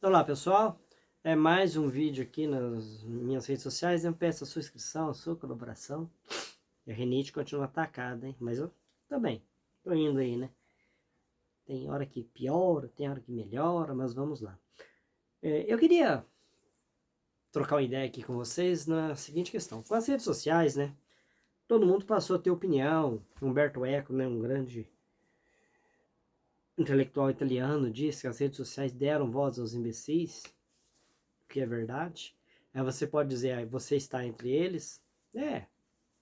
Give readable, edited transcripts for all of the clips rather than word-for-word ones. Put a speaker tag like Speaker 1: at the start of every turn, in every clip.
Speaker 1: Olá pessoal, é mais um vídeo aqui nas minhas redes sociais. Eu peço a sua inscrição, a sua colaboração. E a rinite continua atacada, hein? Mas eu tô bem, tô indo aí, né? Tem hora que piora, tem hora que melhora, mas vamos lá. Eu queria trocar uma ideia aqui com vocês na seguinte questão. Com as redes sociais, né? Todo mundo passou a ter opinião. Umberto Eco, né? Um grande intelectual italiano, disse que as redes sociais deram voz aos imbecis, o que é verdade. Aí você pode dizer, você está entre eles.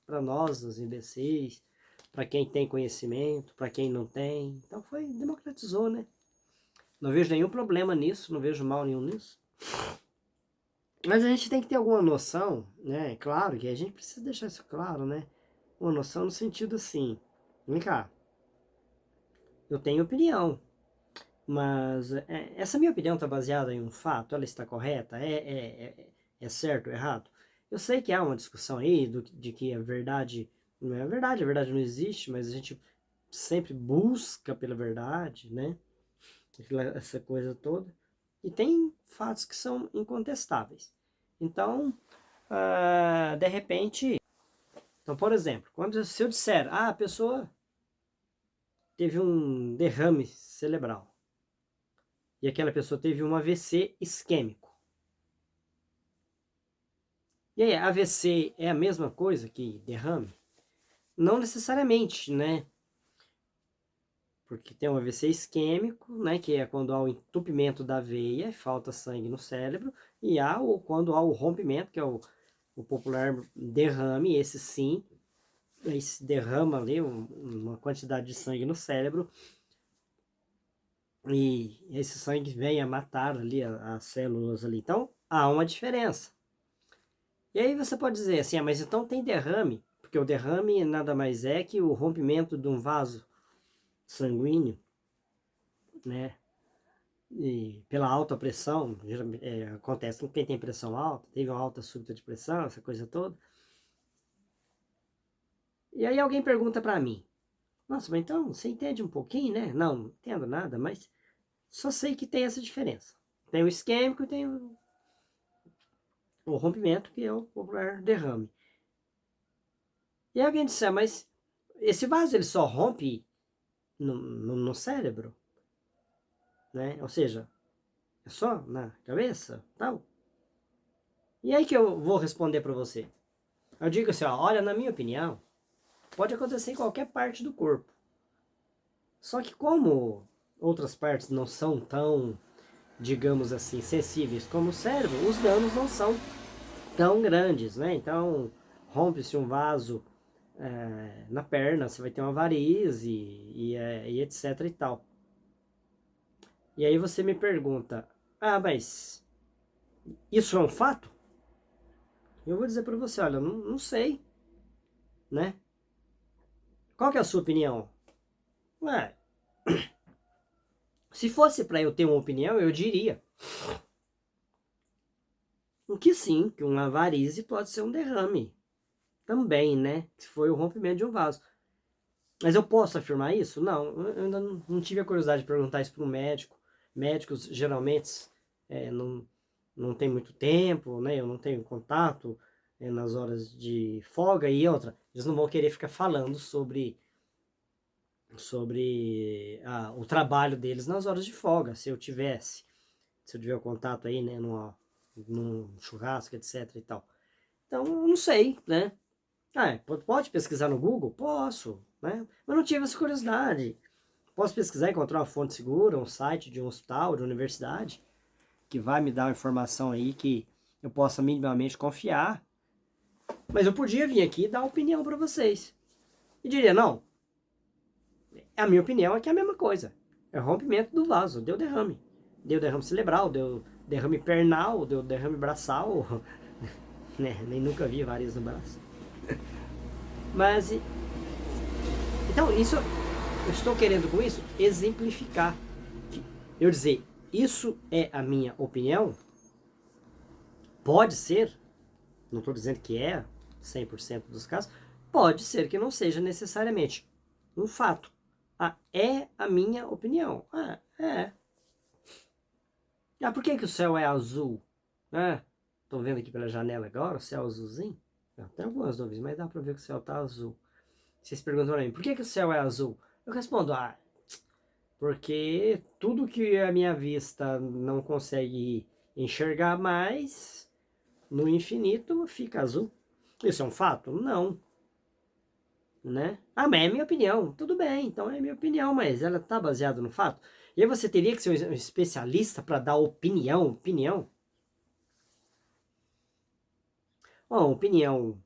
Speaker 1: Para nós, os imbecis, para quem tem conhecimento, para quem não tem. Então democratizou, né? Não vejo nenhum problema nisso, não vejo mal nenhum nisso. Mas a gente tem que ter alguma noção, né? Claro que a gente precisa deixar isso claro, né? Uma noção no sentido assim, vem cá, eu tenho opinião, mas essa minha opinião está baseada em um fato, ela está correta? É certo ou errado? Eu sei que há uma discussão aí de que a verdade não é a verdade não existe, mas a gente sempre busca pela verdade, né? Essa coisa toda. E tem fatos que são incontestáveis. Então, de repente... Então, por exemplo, se eu disser, a pessoa teve um derrame cerebral e aquela pessoa teve um AVC isquêmico. E aí, AVC é a mesma coisa que derrame? Não necessariamente, né? Porque tem um AVC isquêmico, né, que é quando há o entupimento da veia, falta sangue no cérebro, e quando há o rompimento, que é o popular derrame, esse sim, aí se derrama ali uma quantidade de sangue no cérebro, e esse sangue vem a matar ali as células ali. Então, há uma diferença. E aí você pode dizer assim, mas então tem derrame, porque o derrame nada mais é que o rompimento de um vaso sanguíneo, né? E pela alta pressão, acontece com quem tem pressão alta, teve uma alta súbita de pressão, essa coisa toda. E aí alguém pergunta para mim, nossa, mas então você entende um pouquinho, né? Não, não entendo nada, mas só sei que tem essa diferença. Tem o isquêmico e tem o rompimento, que é o popular derrame. E aí alguém disse, mas esse vaso ele só rompe no cérebro, né? Ou seja, é só na cabeça, tal. E aí que eu vou responder para você. Eu digo assim, ó, olha, na minha opinião, pode acontecer em qualquer parte do corpo. Só que como outras partes não são tão, digamos assim, sensíveis como o cérebro, os danos não são tão grandes, né? Então, rompe-se um vaso na perna, você vai ter uma varize e etc e tal. E aí você me pergunta, mas isso é um fato? Eu vou dizer para você, olha, não sei, né? Qual que é a sua opinião? Ué, se fosse para eu ter uma opinião, eu diria que sim, que uma varize pode ser um derrame também, né? Se foi o rompimento de um vaso. Mas eu posso afirmar isso? Não, eu ainda não tive a curiosidade de perguntar isso para um médico. Médicos geralmente não tem muito tempo, né? Eu não tenho contato nas horas de folga e outra. Eles não vão querer ficar falando sobre o trabalho deles nas horas de folga, se eu tiver o contato aí, né, num churrasco, etc e tal. Então, não sei, né? Pode pesquisar no Google? Posso, né? Mas não tive essa curiosidade. Posso pesquisar e encontrar uma fonte segura, um site de um hospital, de uma universidade, que vai me dar uma informação aí que eu possa minimamente confiar. Mas eu podia vir aqui e dar opinião para vocês. E diria, não, a minha opinião é que é a mesma coisa. É rompimento do vaso, deu derrame. Deu derrame cerebral, deu derrame pernal, deu derrame braçal. Né? Nem nunca vi várias no braço. Mas, então, isso, eu estou querendo com isso exemplificar. Eu dizer, isso é a minha opinião, pode ser, não estou dizendo que é 100% dos casos, pode ser que não seja necessariamente um fato. É a minha opinião. É. Ah, por que que o céu é azul? Ah, tô vendo aqui pela janela agora, o céu azulzinho. Tem algumas nuvens, mas dá pra ver que o céu tá azul. Vocês perguntam pra mim, por que que o céu é azul? Eu respondo, porque tudo que a minha vista não consegue enxergar mais, no infinito fica azul. Isso é um fato? Não, né? Ah, mas é minha opinião. Tudo bem, então é minha opinião, mas ela tá baseada no fato. E aí você teria que ser um especialista para dar opinião. Uma opinião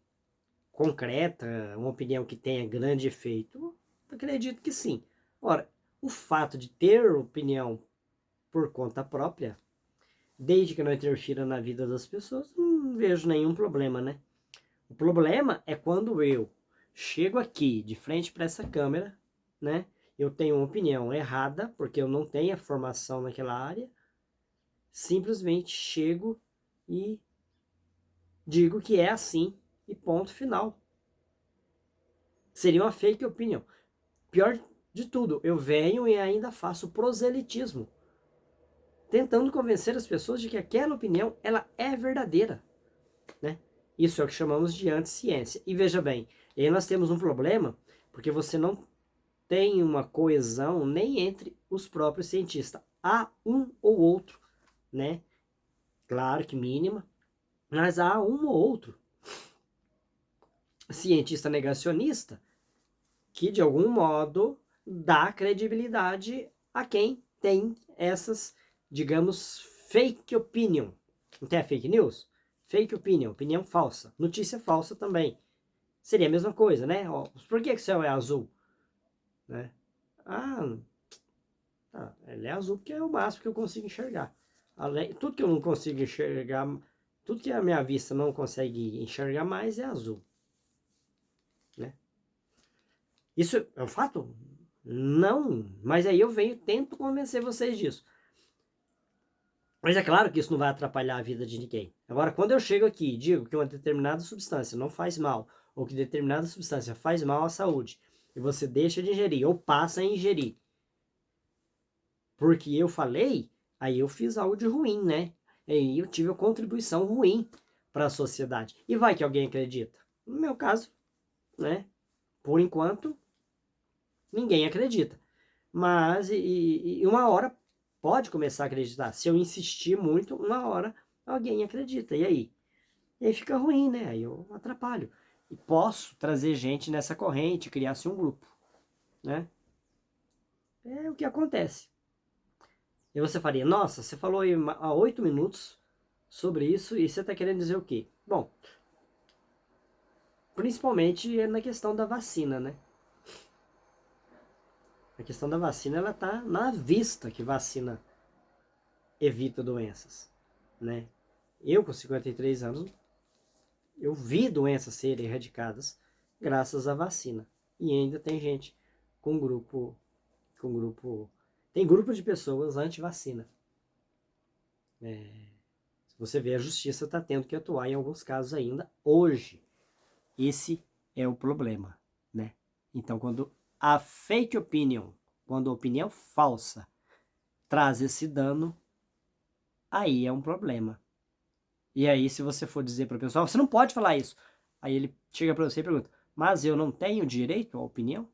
Speaker 1: concreta, uma opinião que tenha grande efeito, acredito que sim. Ora, o fato de ter opinião por conta própria, desde que não interfira na vida das pessoas, não vejo nenhum problema, né? O problema é quando eu chego aqui de frente para essa câmera, né? Eu tenho uma opinião errada, porque eu não tenho a formação naquela área, simplesmente chego e digo que é assim e ponto final. Seria uma fake opinion. Pior de tudo, eu venho e ainda faço proselitismo, tentando convencer as pessoas de que aquela opinião ela é verdadeira, né? Isso é o que chamamos de anticiência. E veja bem, aí nós temos um problema, porque você não tem uma coesão nem entre os próprios cientistas. Há um ou outro, né? Claro que mínima, mas há um ou outro cientista negacionista que, de algum modo, dá credibilidade a quem tem essas, digamos, fake opinion. Não tem a fake news? Fake opinion, opinião falsa. Notícia falsa também. Seria a mesma coisa, né? Por que o céu é azul? Né? Ele é azul porque é o máximo que eu consigo enxergar. Tudo que eu não consigo enxergar, tudo que a minha vista não consegue enxergar mais é azul. Né? Isso é um fato? Não, mas aí eu venho e tento convencer vocês disso. Mas é claro que isso não vai atrapalhar a vida de ninguém. Agora, quando eu chego aqui e digo que uma determinada substância não faz mal, ou que determinada substância faz mal à saúde, e você deixa de ingerir, ou passa a ingerir, porque eu falei, aí eu fiz algo de ruim, né? Aí eu tive uma contribuição ruim para a sociedade. E vai que alguém acredita? No meu caso, né? Por enquanto, ninguém acredita. Mas e uma hora pode começar a acreditar. Se eu insistir muito, uma hora alguém acredita. E aí? E aí fica ruim, né? Aí eu atrapalho. E posso trazer gente nessa corrente, criar-se um grupo, né? É o que acontece. E você faria, nossa, você falou aí há 8 minutos sobre isso e você está querendo dizer o quê? Bom, principalmente na questão da vacina, né? A questão da vacina, ela tá na vista que vacina evita doenças, né? Eu, com 53 anos, eu vi doenças serem erradicadas graças à vacina. E ainda tem gente com grupo, tem grupo de pessoas anti-vacina. Você vê, a justiça está tendo que atuar em alguns casos ainda hoje. Esse é o problema, né? Então, quando a fake opinion, quando a opinião falsa traz esse dano, aí é um problema. E aí, se você for dizer para o pessoal, você não pode falar isso. Aí ele chega para você e pergunta, mas eu não tenho direito à opinião?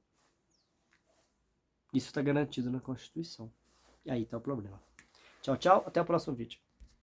Speaker 1: Isso está garantido na Constituição. E aí está o problema. Tchau, tchau. Até o próximo vídeo.